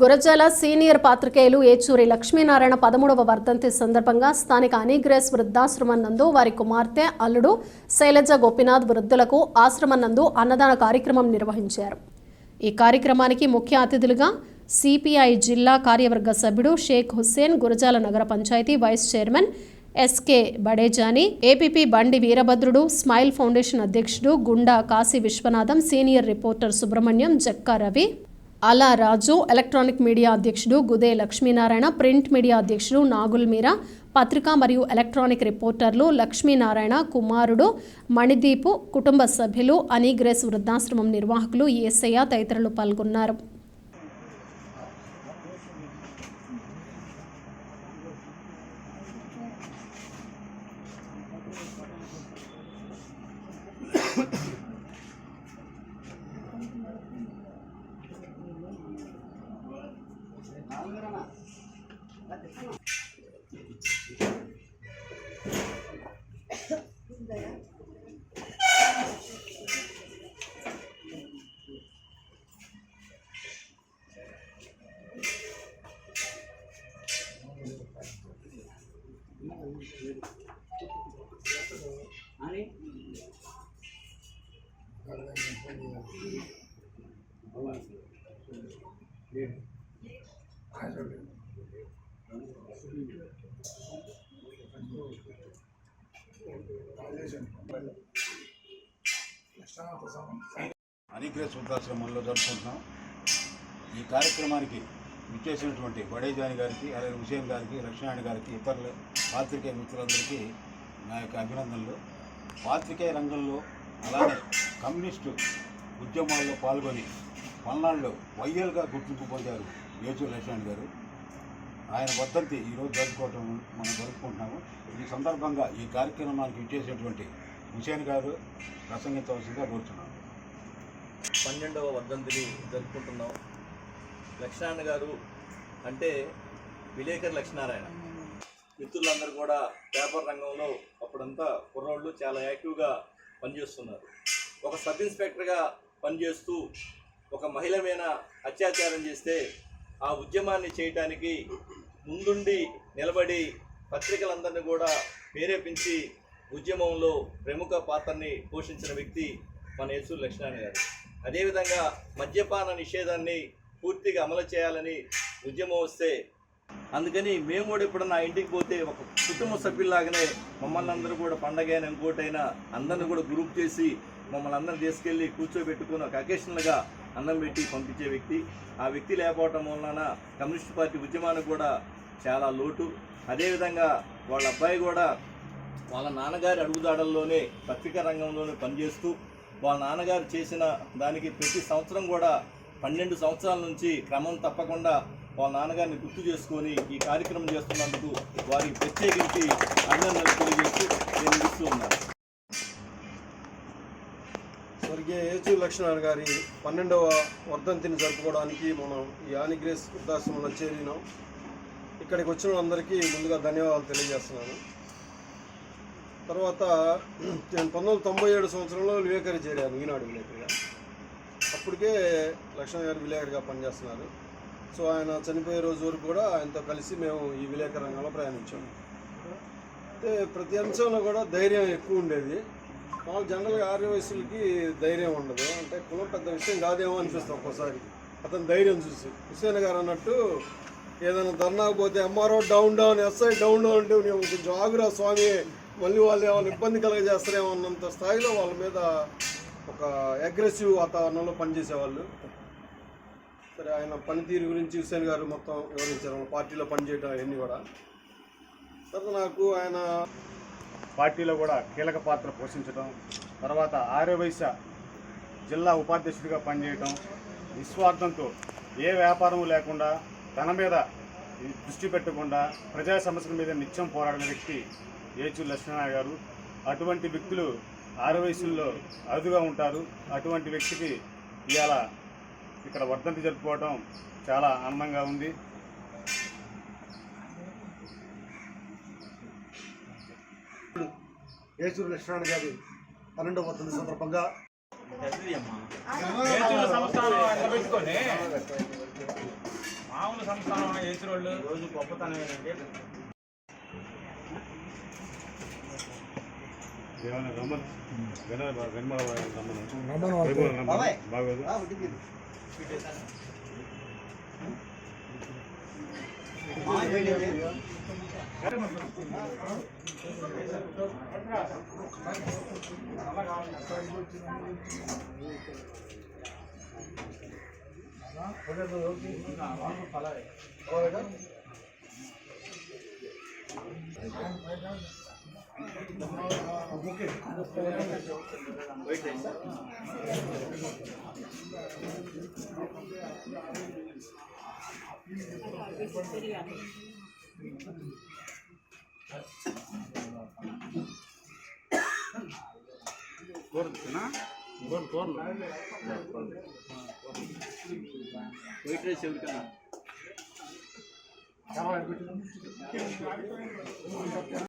Gurazala senior పాత్రికేయులు ఏచూరి లక్ష్మీనారాయణ 13వ వర్ధంతి సందర్భంగా స్థానిక అనిగ్రేస్ వృద్ధాశ్రమం నందు వారి కుమార్తె అల్లుడు శైలజ గోపినాథ్ వృద్ధులకు ఆశ్రమం నందు అన్నదాన కార్యక్రమం నిర్వహించారు. ఈ కార్యక్రమానికి ముఖ్య అతిథులుగా సిపిఐ జిల్లా కార్యవర్గ సభ్యుడు షేక్ హుస్సేన్, గురజాల నగర panchayat vice chairman SK Badejani, APP Bandi Veerabhadrudu, smile foundation అధ్యక్షుడు గుండా కాశీ విశ్వనాథం, సీనియర్ రిపోర్టర్ సుబ్రహ్మణ్యం, జక్కా రవి, అలా రాజు, ఎలక్ట్రానిక్ మీడియా అధ్యక్షుడు గుదే లక్ష్మీనారాయణ, ప్రింట్ మీడియా అధ్యక్షుడు నాగుల్ మీరా, పత్రికా మరియు ఎలక్ట్రానిక్ రిపోర్టర్లు లక్ష్మీనారాయణ కుమారుడు మణిదీపు, కుటుంబ సభ్యులు, అనిగ్రేస్ వృద్ధాశ్రమం నిర్వాహకులు ఏసయ్య తదితరులు పాల్గొన్నారు. అనిగ్రేస్ వృద్ధాశ్రమంలో జరుపుకుంటున్నాం. ఈ కార్యక్రమానికి విచ్చేసినటువంటి బడేజాని గారికి, అలాగే హుసేన్ గారికి, లక్ష్మీనారాయణ గారికి, ఇతరుల పాత్రికేయ మిత్రులందరికీ నా యొక్క అభినందనలు. పాత్రికేయ రంగంలో అలాగే కమ్యూనిస్టు ఉద్యమాల్లో పాల్గొని పల్నాడులో వైఎల్గా గుర్తింపు పొందారు ఏచూరి లక్ష్మీనారాయణ గారు. ఆయన వర్ధంతి ఈరోజు మనం జరుపుకుంటున్నాము. ఈ సందర్భంగా ఈ కార్యక్రమానికి విచ్చేసినటువంటి హుసేన్ గారు ప్రసంగించవలసిందిగా కోరుతున్నాను. 12వ వర్ధంతిని జరుపుకుంటున్నాం. లక్ష్మీనారాయణ గారు అంటే విలేకరి లక్ష్మీనారాయణ. మిత్రులందరూ కూడా పేపర్ రంగంలో అప్పుడంతా కుర్రోళ్ళు చాలా యాక్టివ్గా పనిచేస్తున్నారు. ఒక సబ్ ఇన్స్పెక్టర్గా పనిచేస్తూ ఒక మహిళ మీద అత్యాచారం చేస్తే ఆ ఉద్యమాన్ని చేయటానికి ముందుండి నిలబడి పత్రికలందరినీ కూడా ప్రేరేపించి ఉద్యమంలో ప్రముఖ పాత్రని పోషించిన వ్యక్తి మన ఏచూరి లక్ష్మీనారాయణ గారు. అదేవిధంగా మద్యపాన నిషేధాన్ని పూర్తిగా అమలు చేయాలని ఉద్యమం వస్తే అందుకని మేము కూడా ఎప్పుడన్నా ఇంటికి పోతే ఒక కుటుంబ సభ్యుల్లాగానే మమ్మల్ని అందరూ కూడా పండగైనా ఇంకోటైనా అందరిని కూడా గ్రూప్ చేసి మమ్మల్ని అందరిని తీసుకెళ్ళి కూర్చోబెట్టుకుని ఒక అకేషనల్గా అన్నం పెట్టి పంపించే వ్యక్తి. ఆ వ్యక్తి లేకపోవటం వలన కమ్యూనిస్ట్ పార్టీ ఉద్యమానికి కూడా చాలా లోటు. అదేవిధంగా వాళ్ళ అబ్బాయి కూడా వాళ్ళ నాన్నగారి అడుగుదాడల్లోనే పత్రికా రంగంలోనే పనిచేస్తూ వాళ్ళ నాన్నగారు చేసిన దానికి ప్రతి సంవత్సరం కూడా 12 సంవత్సరాల నుంచి క్రమం తప్పకుండా వాళ్ళ నాన్నగారిని గుర్తు చేసుకొని ఈ కార్యక్రమం చేస్తున్నందుకు వారికి ప్రత్యేకించి అభినందనలు తెలియజేస్తూ నేను ఇస్తూ ఉన్నాను. స్వర్గీయ ఏచూరి లక్ష్మీనారాయణ గారి 12వ వర్ధంతిని జరుపుకోవడానికి మనం ఈ అనిగ్రేస్ వృద్ధాశ్రమంలో చేరినాం. ఇక్కడికి వచ్చిన అందరికీ ముందుగా ధన్యవాదాలు తెలియజేస్తున్నాను. తర్వాత నేను 1997 సంవత్సరంలో విలేకరి చేరాను, ఈనాడు విలేకరిగా. అప్పటికే లక్ష్మణ గారు విలేకరిగా పనిచేస్తున్నారు. సో ఆయన చనిపోయే రోజు వరకు కూడా ఆయనతో కలిసి మేము ఈ విలేకరి రంగంలో ప్రయాణించాము. అయితే ప్రతి అంశంలో కూడా ధైర్యం ఎక్కువ ఉండేది. మాకు జనరల్గా ఆర్య వయసులకి ధైర్యం ఉండదు, అంటే కులం పెద్ద విషయం కాదేమో అనిపిస్తాం ఒక్కోసారి అతని ధైర్యం చూసి. హుసేన్ గారు అన్నట్టు ఏదైనా ధర్నాకు పోతే MRO down down, SI down down అంటే మేము కొంచెం ఆగురా స్వామి, మళ్ళీ వాళ్ళు ఏమైనా ఇబ్బంది కలగజేస్తారేమో అన్నంత స్థాయిలో వాళ్ళ మీద ఒక అగ్రెసివ్ వాతావరణంలో పనిచేసేవాళ్ళు. సరే, ఆయన పనితీరు గురించి హుసేన్ గారు మొత్తం వివరించారు, పార్టీలో పనిచేయడం అవన్నీ కూడా. తర్వాత నాకు ఆయన పార్టీలో కూడా కీలక పాత్ర పోషించడం, తర్వాత ఆర్యవైశ్య జిల్లా ఉపాధ్యక్షుడిగా పనిచేయటం, నిస్వార్థంతో ఏ వ్యాపారం లేకుండా తన మీద దృష్టి పెట్టకుండా ప్రజా సమస్యల మీద నిత్యం పోరాడిన వ్యక్తి ఏచూరి లక్ష్మీనారాయణ గారు. అటువంటి వ్యక్తులు ఆర్యవైశ్యుల్లో అరుదుగా ఉంటారు. అటువంటి వ్యక్తికి ఇవాళ ఇక్కడ వర్ధంతి జరుపుకోవడం చాలా ఆనందంగా ఉంది. ఏచూరి లక్ష్మీనారాయణ గారి 12వ వర్ధంతి సందర్భంగా సంస్థానం ఏచురోళ్ళు రోజు గొప్పతనం ఏంటంటే వైట్ రైస్ ఎవరికన్నా